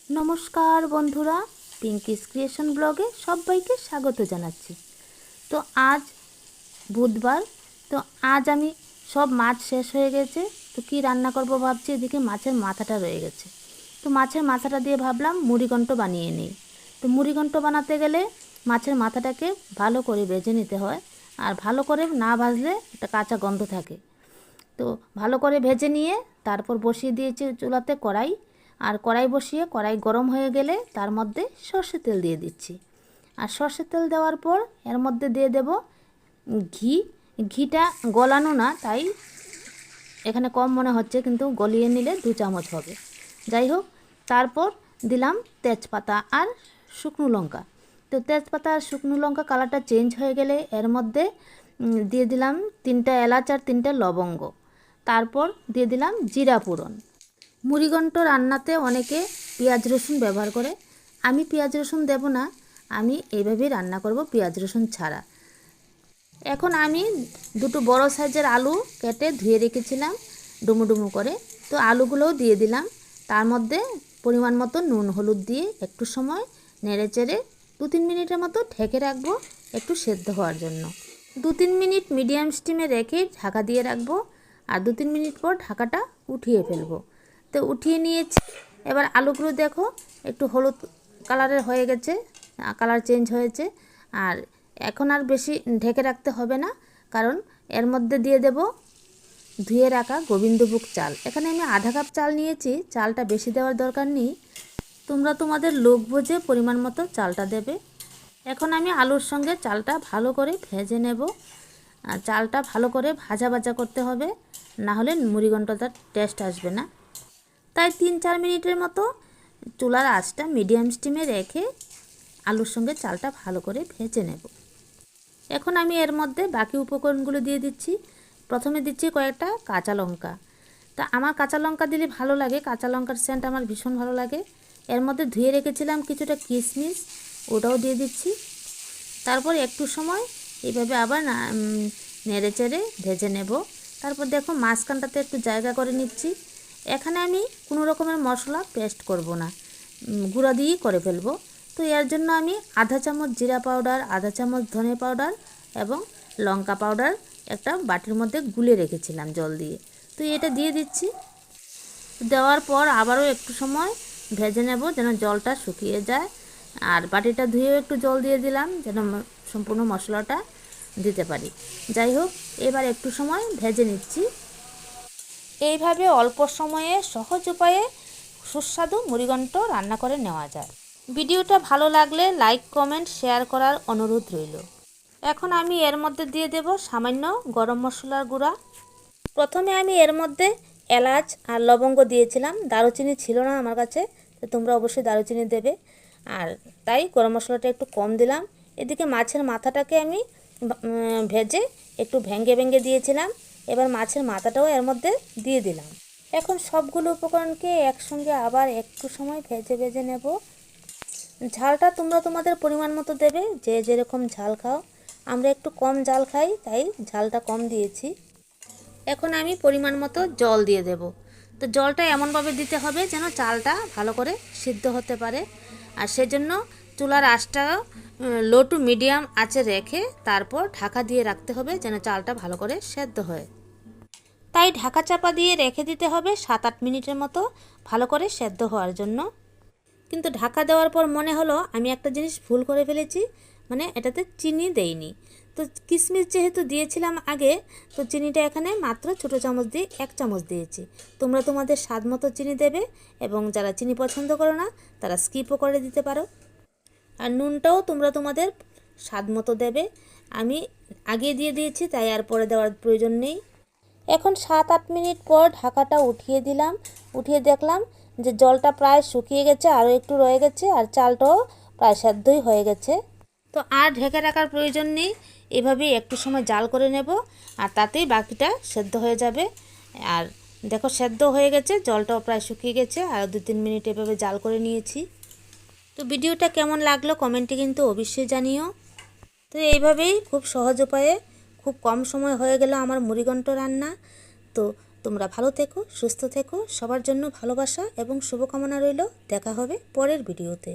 নমস্কার বন্ধুরা, পিঙ্কিস ক্রিয়েশন ব্লগে সবাইকে স্বাগত জানাচ্ছি। তো আজ বুধবার, তো আজ আমি সব মাছ শেষ হয়ে গেছে। তো কি রান্না করব ভাবছি, এদিকে মাছের মাথাটা রয়ে গেছে। তো মাছের মাথাটা দিয়ে ভাবলাম মুড়িঘণ্ট বানিয়ে নিই। তো মুড়িঘণ্ট বানাতে গেলে মাছের মাথাটাকে ভালো করে ভেজে নিতে হয়, আর ভালো করে না ভাজলে একটা কাঁচা গন্ধ থাকে। তো ভালো করে ভেজে নিয়ে তারপর বসিয়ে দিয়েছি চুলাতে কড়াই, আর কড়াই বসিয়ে কড়াই গরম হয়ে গেলে তার মধ্যে সর্ষের তেল দিয়ে দিচ্ছি। আর সর্ষের তেল দেওয়ার পর এর মধ্যে দিয়ে দেব ঘি। ঘিটা গলানো না, তাই এখানে কম মনে হচ্ছে, কিন্তু গলিয়ে নিলে 2 চামচ হবে। যাই হোক, তারপর দিলাম তেজপাতা আর শুকনো লঙ্কা। তো তেজপাতা আর শুকনো লঙ্কা কালারটা চেঞ্জ হয়ে গেলে এর মধ্যে দিয়ে দিলাম 3টা এলাচ আর 3টে লবঙ্গ। তারপর দিয়ে দিলাম জিরা ফোড়ন। মুড়িঘণ্ট রান্নাতে অনেকে পেঁয়াজ রসুন ব্যবহার করে, আমি পেঁয়াজ রসুন দেব না, আমি এইভাবেই রান্না করব পেঁয়াজ রসুন ছাড়া। এখন আমি 2টো বড় সাইজের আলু কেটে ধুয়ে রেখেছিলাম ডুমো ডুমো করে, তো আলুগুলোও দিয়ে দিলাম। তার মধ্যে পরিমাণ মতো নুন হলুদ দিয়ে একটু সময় নেড়ে চেড়ে 2-3 মিনিটের মতো ঢেকে রাখবো একটু সেদ্ধ হওয়ার জন্য। 2-3 মিনিট মিডিয়াম স্টিমে রেখে ঢাকা দিয়ে রাখবো, আর 2-3 মিনিট পর ঢাকাটা উঠিয়ে ফেলবো। তো উঠিয়ে নিয়েছি। এবার আলুগুলো দেখো একটু হলুদ কালারের হয়ে গেছে, কালার চেঞ্জ হয়েছে। আর এখন আর বেশি ঢেকে রাখতে হবে না, কারণ এর মধ্যে দিয়ে দেব ধুয়ে রাখা গোবিন্দভোগ চাল। এখানে আমি আধা কাপ চাল নিয়েছি, চালটা বেশি দেওয়ার দরকার নেই, তোমরা তোমাদের লোক বুঝে পরিমাণ মতো চালটা দেবে। এখন আমি আলুর সঙ্গে চালটা ভালো করে ভেজে নেব। আর চালটা ভালো করে ভাজা ভাজা করতে হবে, না হলে মুড়িঘণ্টটার টেস্ট আসবে না। তাই 3-4 মিনিটের মতো চুলার আঁচটা মিডিয়াম স্টিমে রেখে আলুর সঙ্গে চালটা ভালো করে ভেজে নেব। এখন আমি এর মধ্যে বাকি উপকরণগুলো দিয়ে দিচ্ছি। প্রথমে দিচ্ছি কয়েকটা কাঁচা লঙ্কা। তা আমার কাঁচা লঙ্কা দিলে ভালো লাগে, কাঁচা লঙ্কার সেন্ট আমার ভীষণ ভালো লাগে। এর মধ্যে ধুয়ে রেখেছিলাম কিছুটা কিশমিশ, ওটাও দিয়ে দিচ্ছি। তারপর একটু সময় এইভাবে আবার নেড়ে চেড়ে ভেজে নেব। তারপর দেখো মাঝখানটাতে একটু জায়গা করে নিচ্ছি। এখানে আমি কোনো রকমের মশলা পেস্ট করব না, গুঁড়া দিয়েই করে ফেলবো। তো এর জন্য আমি আধা চামচ জিরা পাউডার, আধা চামচ ধনে পাউডার এবং লঙ্কা পাউডার একটা বাটির মধ্যে গুলে রেখেছিলাম জল দিয়ে, তো এটা দিয়ে দিচ্ছি। দেওয়ার পর আবারও একটু সময় ভেজে নেব যেন জলটা শুকিয়ে যায়। আর বাটিটা ধুয়েও একটু জল দিয়ে দিলাম যেন সম্পূর্ণ মশলাটা দিতে পারি। যাই হোক, এবার একটু সময় ভেজে নিচ্ছি। এইভাবে অল্প সময়ে সহজ উপায়ে সুস্বাদু মুড়িঘণ্ট রান্না করে নেওয়া যায়। ভিডিওটা ভালো লাগলে লাইক কমেন্ট শেয়ার করার অনুরোধ রইল। এখন আমি এর মধ্যে দিয়ে দেব সামান্য গরম মশলার গুঁড়া। প্রথমে আমি এর মধ্যে এলাচ আর লবঙ্গ দিয়েছিলাম, দারুচিনি ছিল না আমার কাছে, তো তোমরা অবশ্যই দারুচিনি দেবে, আর তাই গরম মশলাটা একটু কম দিলাম। এদিকে মাছের মাথাটাকে আমি ভেজে একটু ভেঙে ভেঙে দিয়েছিলাম, এবার মাছের মাথাটাও এর মধ্যে দিয়ে দিলাম। এখন সবগুলো উপকরণকে একসঙ্গে আবার একটু সময় ভেজে ভেজে নেব। ঝালটা তোমরা তোমাদের পরিমাণ মতো দেবে, যে যেরকম ঝাল খাও। আমরা একটু কম ঝাল খাই, তাই ঝালটা কম দিয়েছি। এখন আমি পরিমাণ মতো জল দিয়ে দেব। তো জলটা এমনভাবে দিতে হবে যেন চালটা ভালো করে সিদ্ধ হতে পারে, আর সেজন্য চুলার আঁচটা লো টু মিডিয়াম আঁচে রেখে তারপর ঢাকা দিয়ে রাখতে হবে যেন চালটা ভালো করে সেদ্ধ হয়। তাই ঢাকা চাপা দিয়ে রেখে দিতে হবে 7-8 মিনিটের মতো ভালো করে সেদ্ধ হওয়ার জন্য। কিন্তু ঢাকা দেওয়ার পর মনে হলো আমি একটা জিনিস ভুল করে ফেলেছি, মানে এটাতে চিনি দেইনি। তো কিশমিশ যেহেতু দিয়েছিলাম আগে, তো চিনিটা এখানে মাত্র ছোটো চামচ দিয়ে 1 চামচ দিয়েছি। তোমরা তোমাদের স্বাদ মতো চিনি দেবে, এবং যারা চিনি পছন্দ করো না তারা স্কিপও করে দিতে পারো। আর নুনটাও তোমরা তোমাদের স্বাদ মতো দেবে, আমি আগে দিয়ে দিয়েছি তাই আর পরে দেওয়ার প্রয়োজন নেই। এখন 7-8 মিনিট পর ঢাকাটা উঠিয়ে দিলাম। উঠিয়ে দেখলাম যে জলটা প্রায় শুকিয়ে গেছে, আরও একটু রয়ে গেছে, আর চালটাও প্রায় সেদ্ধই হয়ে গেছে। তো আর ঢেকে রাখার প্রয়োজন নেই, এভাবেই একটু সময় জাল করে নেব, আর তাতেই বাকিটা সেদ্ধ হয়ে যাবে। আর দেখো সেদ্ধ হয়ে গেছে, জলটাও প্রায় শুকিয়ে গেছে, আর 2-3 মিনিট এভাবে জাল করে নিয়েছি। তো ভিডিওটা কেমন লাগলো কমেন্টে কিন্তু অবশ্যই জানিও। তো এইভাবেই খুব সহজ উপায়ে খুব কম সময় হয়ে গেল আমার মুড়িঘণ্ট রান্না। তো তোমরা ভালো থেকো, সুস্থ থেকো। সবার জন্য ভালোবাসা এবং শুভকামনা রইল। দেখা হবে পরের ভিডিওতে।